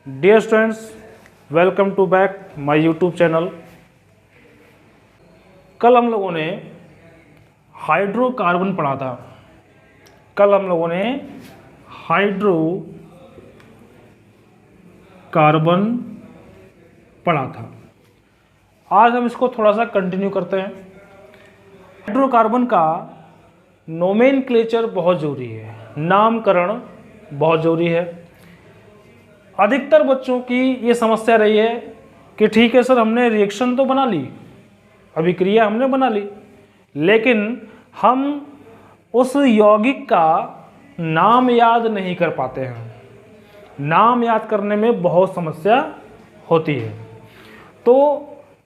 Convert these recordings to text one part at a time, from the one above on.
Dear students, welcome to back my YouTube channel. कल हम लोगों ने हाइड्रोकार्बन पढ़ा था। कल हम लोगों ने हाइड्रोकार्बन पढ़ा था। आज हम इसको थोड़ा सा कंटिन्यू करते हैं। हाइड्रोकार्बन का नोमेनक्लेचर बहुत ज़रूरी है, नामकरण बहुत ज़रूरी है। अधिकतर बच्चों की ये समस्या रही है कि ठीक है सर, हमने रिएक्शन तो बना ली, अभिक्रिया हमने बना ली, लेकिन हम उस यौगिक का नाम याद नहीं कर पाते हैं। नाम याद करने में बहुत समस्या होती है। तो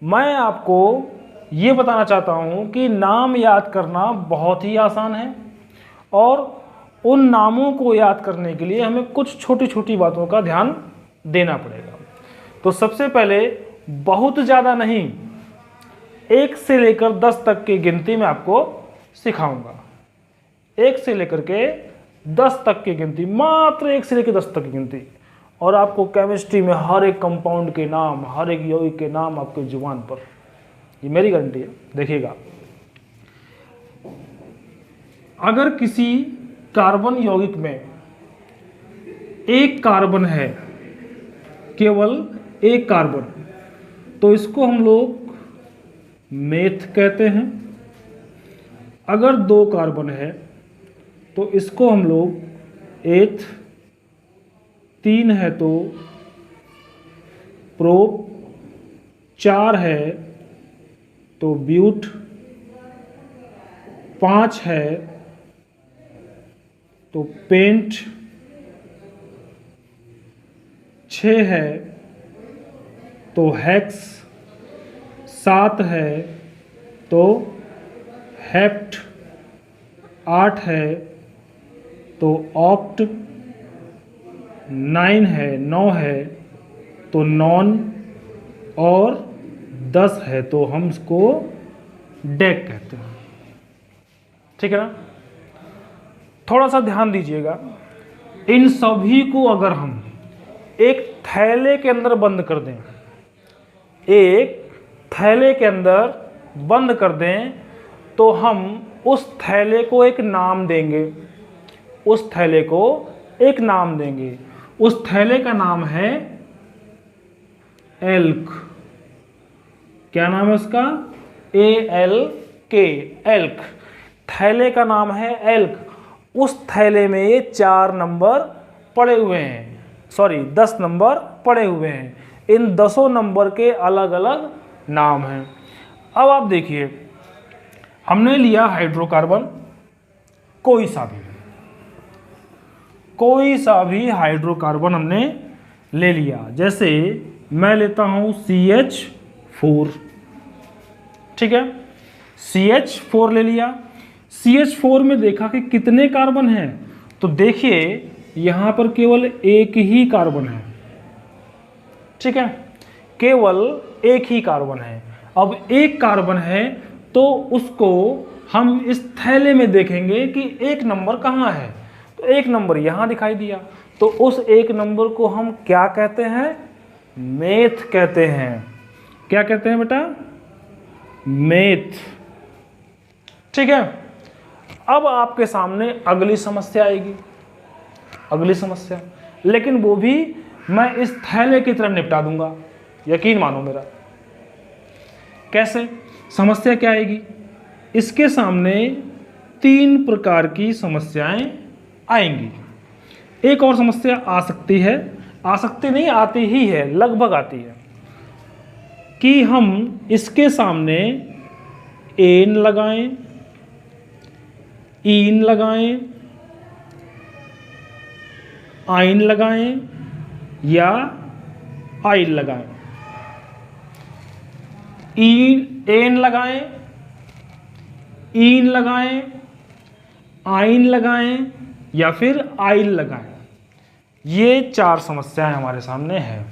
मैं आपको ये बताना चाहता हूँ कि नाम याद करना बहुत ही आसान है और उन नामों को याद करने के लिए हमें कुछ छोटी छोटी बातों का ध्यान देना पड़ेगा। तो सबसे पहले बहुत ज़्यादा नहीं, 1 से लेकर 10 तक की गिनती मैं आपको सिखाऊंगा। 1 से लेकर के 10 तक की गिनती, मात्र 1 से लेकर 10 तक की गिनती। और आपको केमिस्ट्री में हर एक कंपाउंड के नाम, हर एक यौगिक के नाम आपके जुबान पर, ये मेरी गारंटी है। देखिएगा, अगर किसी कार्बन यौगिक में एक कार्बन है, केवल एक कार्बन, तो इसको हम लोग मेथ कहते हैं। अगर 2 कार्बन है तो इसको हम लोग एथ, 3 है तो प्रोप, 4 है तो ब्यूट, 5 है तो पेंट, 6 है तो हेक्स, 7 है तो हेप्ट, 8 है तो ऑक्ट, 9 है तो नॉन, और 10 है तो हम इसको डेक कहते हैं। ठीक है ना? थोड़ा सा ध्यान दीजिएगा, इन सभी को अगर हम एक थैले के अंदर बंद कर दें, एक थैले के अंदर बंद कर दें, तो हम उस थैले को एक नाम देंगे। उस थैले को एक नाम देंगे। उस थैले का नाम है एल्क। क्या नाम है उसका? ALK, elk. थैले का नाम है एल्क। उस थैले में ये 4 नंबर पड़े हुए हैं, 10 नंबर पड़े हुए हैं। इन 10 नंबर के अलग अलग नाम हैं। अब आप देखिए, हमने लिया हाइड्रोकार्बन, कोई सा भी हाइड्रोकार्बन हमने ले लिया। जैसे मैं लेता हूं CH4, ठीक है, CH4 ले लिया। CH4 में देखा कि कितने कार्बन हैं, तो देखिए यहां पर केवल एक ही कार्बन है। ठीक है, केवल एक ही कार्बन है। अब एक कार्बन है तो उसको हम इस थैले में देखेंगे कि 1 नंबर कहाँ है, तो 1 नंबर यहां दिखाई दिया। तो उस 1 नंबर को हम क्या कहते हैं? मेथ कहते हैं। क्या कहते हैं बेटा? मेथ। ठीक है, अब आपके सामने अगली समस्या आएगी, अगली समस्या, लेकिन वो भी मैं इस थैले की तरह निपटा दूंगा, यकीन मानो मेरा। कैसे? समस्या क्या आएगी? इसके सामने 3 प्रकार की समस्याएं आएंगी। एक और समस्या आ सकती है, आ सकती नहीं, आती ही है, लगभग आती है, कि हम इसके सामने एन लगाएं, ईन लगाएं, आइन लगाएं या आइल लगाएं। एन लगाएं, ईन लगाएं, आइन लगाएं या फिर आइल लगाएं। ये 4 समस्याएं हमारे सामने हैं।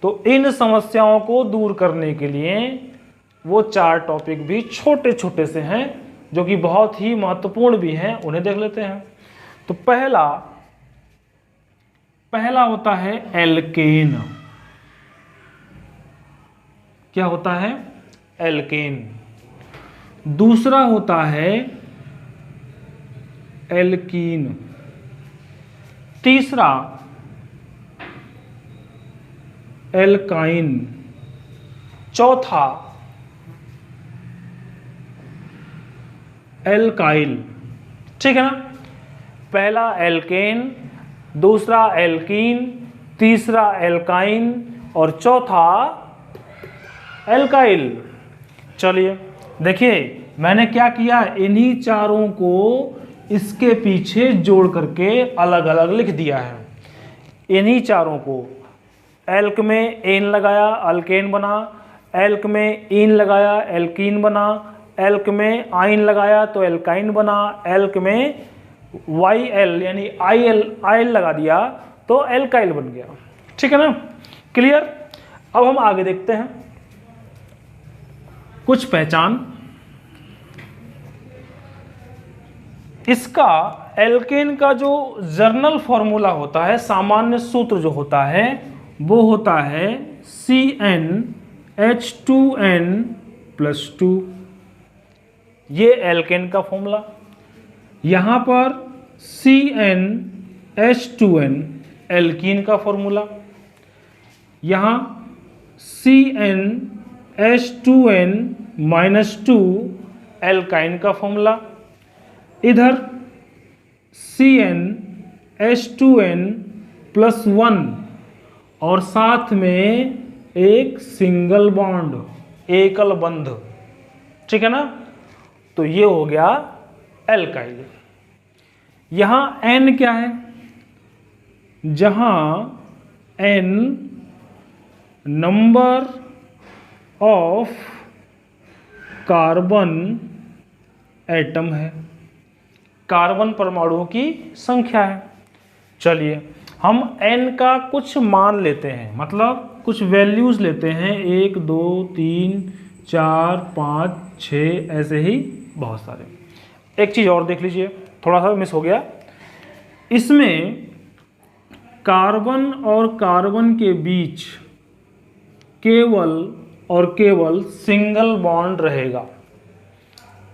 तो इन समस्याओं को दूर करने के लिए वो 4 टॉपिक भी छोटे छोटे से हैं, जो कि बहुत ही महत्वपूर्ण भी हैं, उन्हें देख लेते हैं। तो पहला होता है एल्केन। क्या होता है? एल्केन। दूसरा होता है एल्कीन। तीसरा एल्काइन। चौथा एल्काइल। ठीक है ना? पहला एल्केन, दूसरा एल्कीन, तीसरा एल्काइन और चौथा एल्काइल। चलिए देखिए मैंने क्या किया, इन्हीं चारों को इसके पीछे जोड़ करके अलग अलग लिख दिया है। इन्हीं चारों को, एल्क में एन लगाया अल्केन बना, एल्क में इन लगाया एल्कीन बना, एल्क में आइन लगाया तो एल्काइन बना, एल्क में वाई एल यानी आई एल लगा दिया तो एल्काइल बन गया। ठीक है ना? क्लियर? अब हम आगे देखते हैं कुछ पहचान। इसका एल्केन का जो जर्नल फॉर्मूला होता है, सामान्य सूत्र जो होता है वो होता है CnH2n+2। ये एल्केन का फॉर्मूला। यहां पर CnH2n एल्कीन का फॉर्मूला, यहां CnH2n-2 एल्काइन का फॉर्मूला, इधर CnH2n+1 और साथ में एक सिंगल बॉन्ड, एकल बंध। ठीक है ना? तो ये हो गया एल्काइल। यहां N क्या है? जहां N number of carbon atom है, कार्बन परमाणुओं की संख्या है। चलिए हम N का कुछ मान लेते हैं, मतलब कुछ वैल्यूज लेते हैं, 1 2 3 4 5 6 ऐसे ही बहुत सारे। एक चीज और देख लीजिए, थोड़ा सा मिस हो गया। इसमें कार्बन और कार्बन के बीच केवल और केवल सिंगल बॉन्ड रहेगा।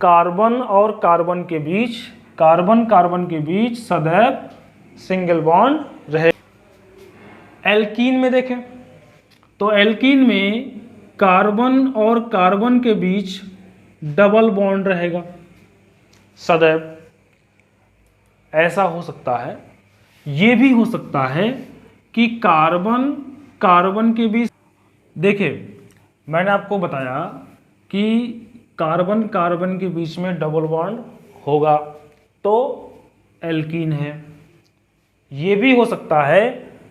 कार्बन और कार्बन के बीच, कार्बन कार्बन के बीच सदैव सिंगल बॉन्ड रहेगा। एल्कीन में देखें तो एल्कीन में कार्बन और कार्बन के बीच डबल बॉन्ड रहेगा सदैव। ऐसा हो सकता है, ये भी हो सकता है कि कार्बन कार्बन के बीच, देखिए मैंने आपको बताया कि कार्बन कार्बन के बीच में डबल बॉन्ड होगा तो एल्कीन है। ये भी हो सकता है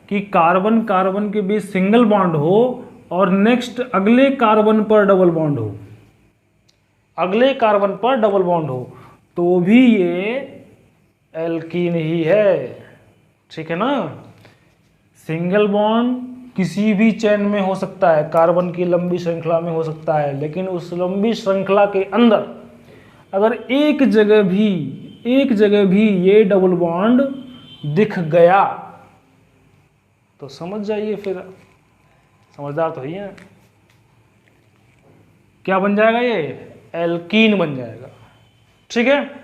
कि कार्बन कार्बन के बीच सिंगल बॉन्ड हो और नेक्स्ट अगले कार्बन पर डबल बॉन्ड हो, अगले कार्बन पर डबल बॉन्ड हो, तो भी ये एल्कीन ही है। ठीक है ना? सिंगल बॉन्ड किसी भी चेन में हो सकता है, कार्बन की लंबी श्रृंखला में हो सकता है, लेकिन उस लंबी श्रृंखला के अंदर अगर एक जगह भी ये डबल बॉन्ड दिख गया तो समझ जाइए, फिर समझदार तो ही है, क्या बन जाएगा? ये एल्कीन बन जाएगा। ठीक है?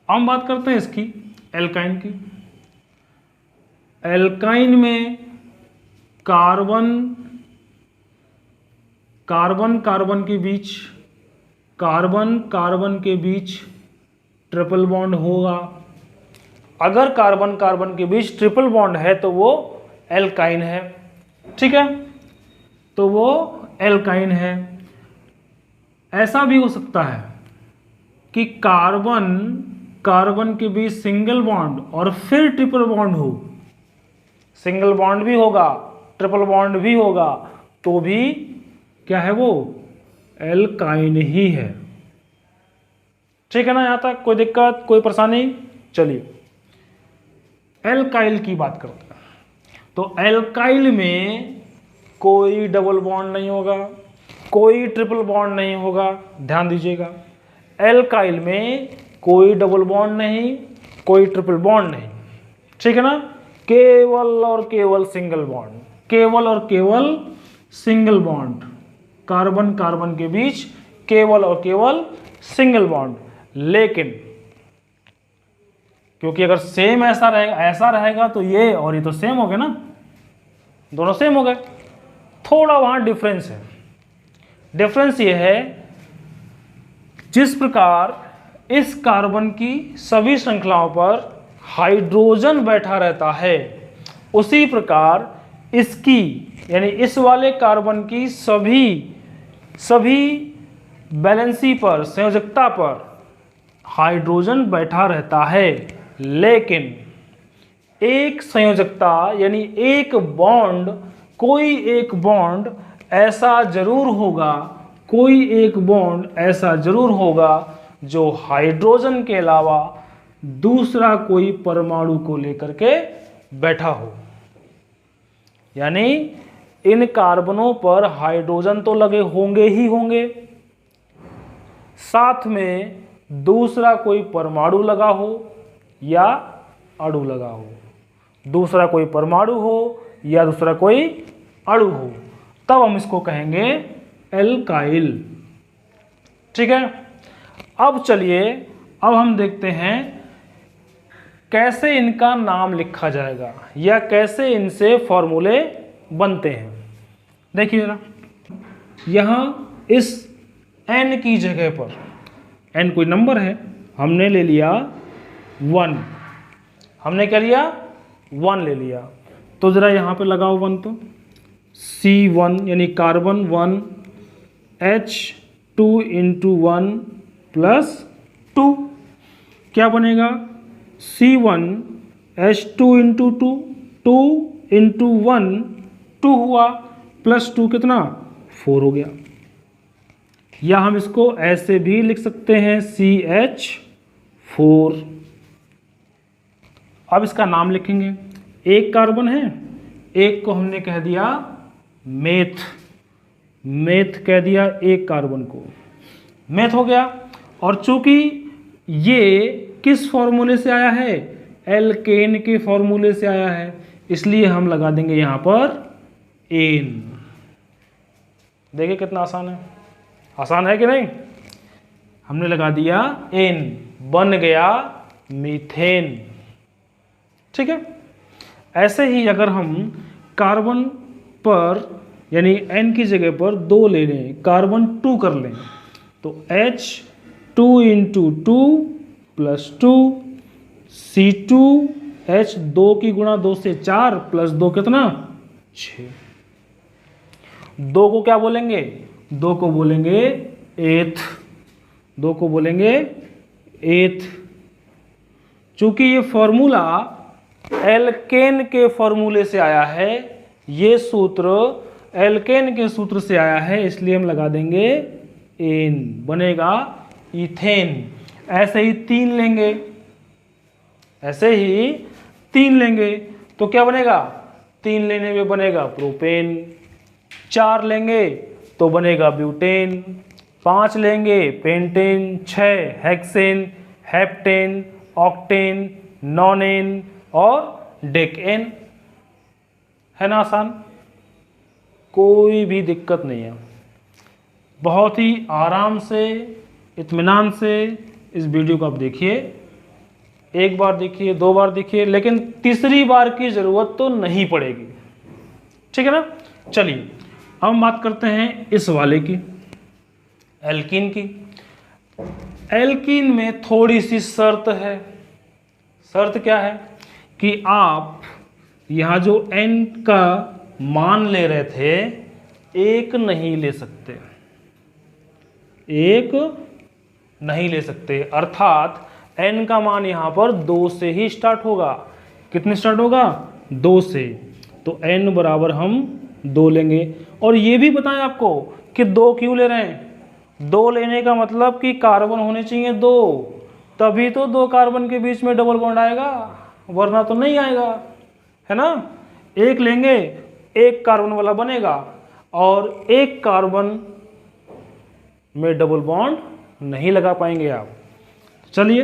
हम बात करते हैं इसकी एल्काइन की। एल्काइन में कार्बन कार्बन कार्बन के बीच, कार्बन कार्बन के बीच ट्रिपल बॉन्ड होगा। अगर कार्बन कार्बन के बीच ट्रिपल बॉन्ड है तो वो एल्काइन है। ठीक है? तो वो एल्काइन है। ऐसा भी हो सकता है कि कार्बन कार्बन के बीच सिंगल बॉन्ड और फिर ट्रिपल बॉन्ड हो, सिंगल बॉन्ड भी होगा ट्रिपल बॉन्ड भी होगा, तो भी क्या है? वो एल्काइन ही है। ठीक है ना? यहां तक कोई दिक्कत, कोई परेशानी? चलिए एल्काइल की बात करते हैं। तो एल्काइल में कोई डबल बॉन्ड नहीं होगा, कोई ट्रिपल बॉन्ड नहीं होगा। ध्यान दीजिएगा, एल्काइल में कोई डबल बॉन्ड नहीं, कोई ट्रिपल बॉन्ड नहीं। ठीक है ना? केवल और केवल सिंगल बॉन्ड, केवल और केवल सिंगल बॉन्ड, कार्बन कार्बन के बीच केवल और केवल सिंगल बॉन्ड। लेकिन क्योंकि अगर सेम ऐसा रहेगा तो ये और ये तो सेम हो गए ना, दोनों सेम हो गए। थोड़ा वहां डिफरेंस है। डिफरेंस ये है, जिस प्रकार इस कार्बन की सभी श्रृंखलाओं पर हाइड्रोजन बैठा रहता है, उसी प्रकार इसकी यानी इस वाले कार्बन की सभी वैलेंसी पर, संयोजकता पर हाइड्रोजन बैठा रहता है। लेकिन एक संयोजकता यानी एक बॉन्ड, कोई एक बॉन्ड ऐसा जरूर होगा, कोई एक बॉन्ड ऐसा जरूर होगा जो हाइड्रोजन के अलावा दूसरा कोई परमाणु को लेकर के बैठा हो। यानी इन कार्बनों पर हाइड्रोजन तो लगे होंगे ही होंगे, साथ में दूसरा कोई परमाणु लगा हो या अणु लगा हो, दूसरा कोई परमाणु हो या दूसरा कोई अणु हो, तब हम इसको कहेंगे एल्काइल। ठीक है। अब चलिए, अब हम देखते हैं कैसे इनका नाम लिखा जाएगा या कैसे इनसे फॉर्मूले बनते हैं। देखिए जरा, यहां इस n की जगह पर, n कोई नंबर है, हमने ले लिया 1, हमने क्या लिया 1 ले लिया, तो जरा यहां पे लगाओ 1, तो C1 यानी कार्बन 1 H2 इंटू 1 प्लस 2 क्या बनेगा, C1 H2 इंटू 2, 2 इंटू 1 2 हुआ, प्लस 2 कितना 4 हो गया। या हम इसको ऐसे भी लिख सकते हैं CH4। अब इसका नाम लिखेंगे, एक कार्बन है, एक को हमने कह दिया मेथ, मेथ कह दिया एक कार्बन को, मेथ हो गया। और चूंकि ये किस फॉर्मूले से आया है, एल्केन के फॉर्मूले से आया है, इसलिए हम लगा देंगे यहां पर एन। देखिए कितना आसान है, आसान है कि नहीं। हमने लगा दिया एन, बन गया मीथेन। ठीक है। ऐसे ही अगर हम कार्बन पर यानी N की जगह पर 2 ले लें, कार्बन 2 कर लें, तो H2 into 2 plus 2 C2 H 2 की गुणा 2 से 4 प्लस 2 कितना 6। 2 को क्या बोलेंगे, 2 को बोलेंगे एथ, 2 को बोलेंगे एथ। चूंकि ये फॉर्मूला एल्केन के फॉर्मूले से आया है, ये सूत्र एल्केन के सूत्र से आया है, इसलिए हम लगा देंगे एन, बनेगा इथेन। ऐसे ही 3 लेंगे, ऐसे ही 3 लेंगे तो क्या बनेगा, 3 लेने में बनेगा प्रोपेन, 4 लेंगे तो बनेगा ब्यूटेन, 5 लेंगे pentane, 6 hexane, heptane, octane, nonane और डेकेन। है ना आसान, कोई भी दिक्कत नहीं है। बहुत ही आराम से, इत्मीनान से इस वीडियो को आप देखिए, एक बार देखिए, 2 बार देखिए, लेकिन तीसरी बार की जरूरत तो नहीं पड़ेगी। ठीक है ना। चलिए अब हम बात करते हैं इस वाले की, एल्कीन की। एल्कीन में थोड़ी सी शर्त है। शर्त क्या है कि आप यहाँ जो N का मान ले रहे थे, 1 नहीं ले सकते, 1 नहीं ले सकते, अर्थात N का मान यहाँ पर 2 से ही स्टार्ट होगा। कितने स्टार्ट होगा, 2 से, तो N बराबर हम 2 लेंगे। और ये भी बताएं आपको कि 2 क्यों ले रहे हैं। 2 लेने का मतलब कि कार्बन होने चाहिए 2, तभी तो 2 कार्बन के बीच में डबल बॉन्ड आएगा, वरना तो नहीं आएगा, है ना। 1 लेंगे, 1 कार्बन वाला बनेगा, और 1 कार्बन में डबल बॉन्ड नहीं लगा पाएंगे आप। चलिए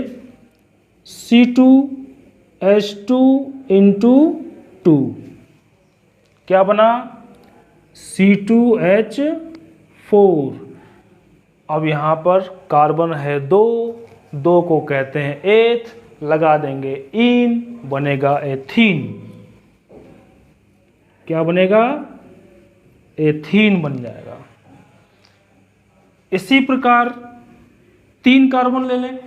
C2H2 इंटू 2, क्या बना C2H4। अब यहाँ पर कार्बन है 2, 2 को कहते हैं एथ, लगा देंगे इन, बनेगा एथीन। क्या बनेगा, एथीन बन जाएगा। इसी प्रकार 3 कार्बन ले लें,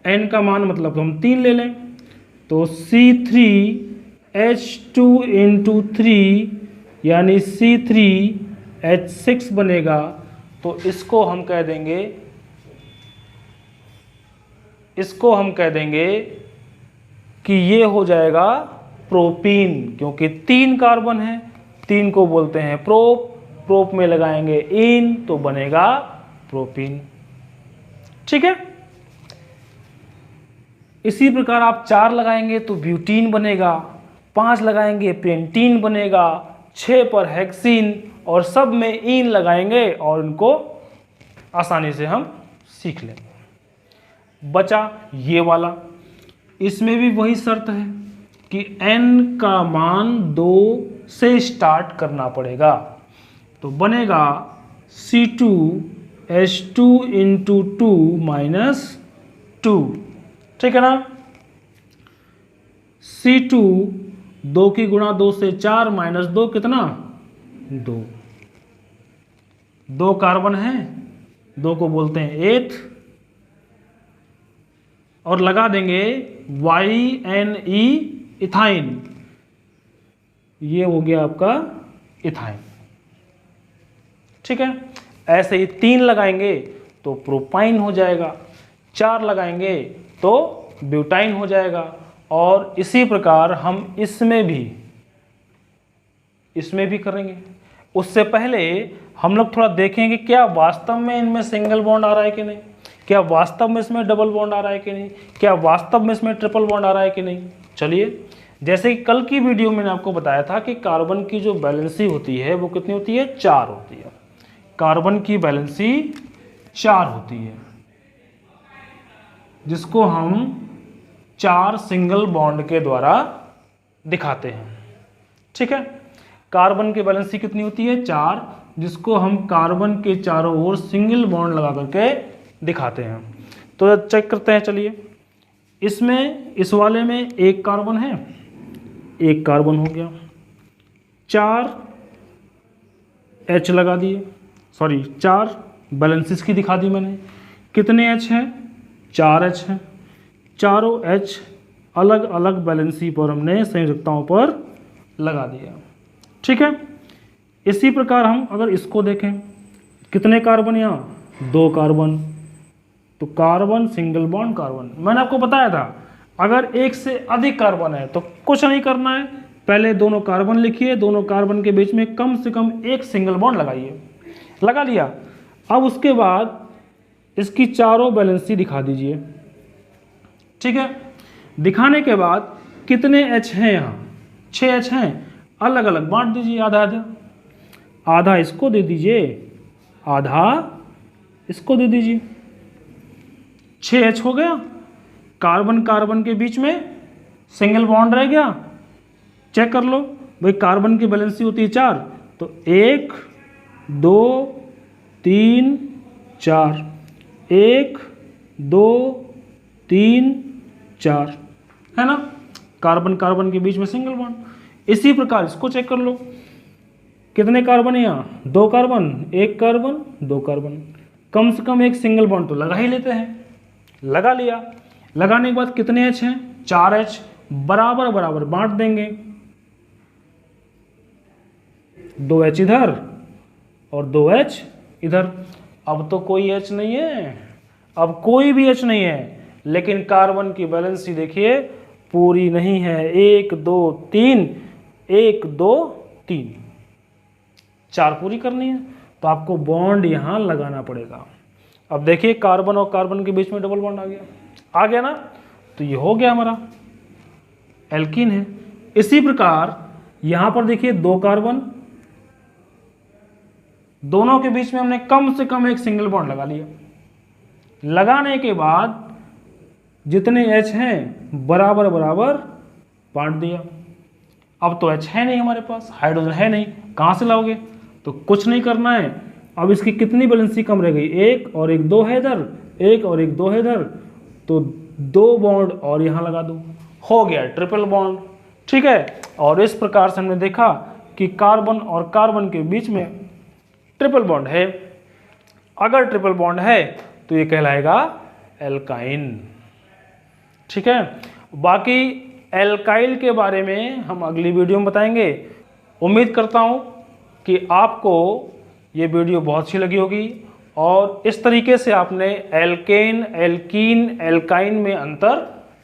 n का मान मतलब हम 3 ले लें, तो C3H2 इंटू 3 यानी C3H6 बनेगा। तो इसको हम कह देंगे कि ये हो जाएगा प्रोपीन, क्योंकि 3 कार्बन है, 3 को बोलते हैं प्रोप, प्रोप में लगाएंगे इन तो बनेगा प्रोपीन। ठीक है। इसी प्रकार आप 4 लगाएंगे तो ब्यूटीन बनेगा, 5 लगाएंगे पेंटीन बनेगा, 6 पर हेक्सीन, और सब में इन लगाएंगे और इनको आसानी से हम सीख लेंगे। बचा ये वाला, इसमें भी वही शर्त है कि n का मान 2 से स्टार्ट करना पड़ेगा। तो बनेगा C2H2 इंटू 2 माइनस 2, ठीक है ना। C2 2 की गुणा 2 से 4 माइनस 2 कितना 2, 2 कार्बन है, 2 को बोलते हैं एथ, और लगा देंगे YNE इथाइन, ये हो गया आपका इथाइन। ठीक है। ऐसे ही 3 लगाएंगे तो प्रोपाइन हो जाएगा, 4 लगाएंगे तो ब्यूटाइन हो जाएगा, और इसी प्रकार हम इसमें भी करेंगे। उससे पहले हम लोग थोड़ा देखेंगे क्या वास्तव में इनमें सिंगल बॉन्ड आ रहा है कि नहीं, क्या वास्तव में इसमें डबल बॉन्ड आ रहा है कि नहीं, क्या वास्तव में इसमें ट्रिपल बॉन्ड आ रहा है कि नहीं। चलिए, जैसे कि कल की वीडियो में मैंने आपको बताया था कि कार्बन की जो वैलेंसी होती है वो कितनी होती है, 4 होती है। कार्बन की वैलेंसी 4 होती है, जिसको हम 4 सिंगल बॉन्ड के द्वारा दिखाते हैं। ठीक है। कार्बन की वैलेंसी कितनी होती है, 4, जिसको हम कार्बन के चारों ओर सिंगल बॉन्ड लगा करके दिखाते हैं। तो चेक करते हैं। चलिए, इसमें इस वाले में 1 कार्बन है, 1 कार्बन हो गया, 4 H लगा दिए, 4 बैलेंसिस की दिखा दी मैंने। कितने H हैं, 4 H हैं, चारों H अलग अलग बैलेंसी पर हमने संयोजकताओं पर लगा दिया। ठीक है। इसी प्रकार हम अगर इसको देखें, कितने कार्बन, यहाँ 2 कार्बन, तो कार्बन सिंगल बॉन्ड कार्बन। मैंने आपको बताया था अगर 1 से अधिक कार्बन है तो कुछ नहीं करना है, पहले दोनों कार्बन लिखिए, दोनों कार्बन के बीच में कम से कम 1 सिंगल बॉन्ड लगाइए। लगा लिया। अब उसके बाद इसकी चारों बैलेंसी दिखा दीजिए। ठीक है। दिखाने के बाद कितने H हैं, यहाँ 6 H हैं, अलग अलग बांट दीजिए, आधा आधा, आधा इसको दे दीजिए, आधा इसको दे दीजिए, 6 H हो गया। कार्बन कार्बन के बीच में सिंगल बॉन्ड रह गया, चेक कर लो भाई, कार्बन की बैलेंसी होती है 4, तो 1 2 3 4, 1 2 3 4, है ना। कार्बन कार्बन के बीच में सिंगल बॉन्ड। इसी प्रकार इसको चेक कर लो, कितने कार्बन है यहाँ, 2 कार्बन, 1 कार्बन, 2 कार्बन, कम से कम 1 सिंगल बॉन्ड तो लगा ही लेते हैं। लगा लिया। लगाने के बाद कितने H हैं, 4 H, बराबर बराबर बांट देंगे, 2 H इधर और 2 H इधर। अब तो कोई H नहीं है, अब कोई भी H नहीं है, लेकिन कार्बन की बैलेंसी देखिए पूरी नहीं है, 1 2 3, 1 2 3, 4 पूरी करनी है, तो आपको बॉन्ड यहाँ लगाना पड़ेगा। अब देखिए कार्बन और कार्बन के बीच में डबल बॉन्ड आ गया ना, तो ये हो गया हमारा एल्कीन है। इसी प्रकार यहाँ पर देखिए 2 कार्बन, दोनों के बीच में हमने कम से कम 1 सिंगल बॉन्ड लगा लिया। लगाने के बाद जितने H हैं बराबर बराबर बांट दिया। अब तो H है नहीं हमारे पास, हाइड्रोजन है नहीं, कहाँ से लाओगे? तो कुछ नहीं करना है। अब इसकी कितनी वैलेंसी कम रह गई? एक और एक 2 है इधर, एक और एक 2 है इधर, तो 2 बॉन्ड और यहाँ लगा दो, हो गया ट्रिपल बॉन्ड। ठीक है, और इस प्रकार से हमने देखा कि कार्बन और कार्बन के बीच में ट्रिपल बॉन्ड है। अगर ट्रिपल बॉन्ड है तो ये कहलाएगा एल्काइन। ठीक है, बाकी एल्काइल के बारे में हम अगली वीडियो में बताएंगे। उम्मीद करता हूँ कि आपको ये वीडियो बहुत अच्छी लगी होगी और इस तरीके से आपने एल्केन, एल्कीन, एल्काइन में अंतर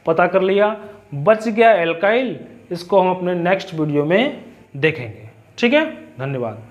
पता कर लिया। बच गया एल्काइल, इसको हम अपने नेक्स्ट वीडियो में देखेंगे। ठीक है, धन्यवाद।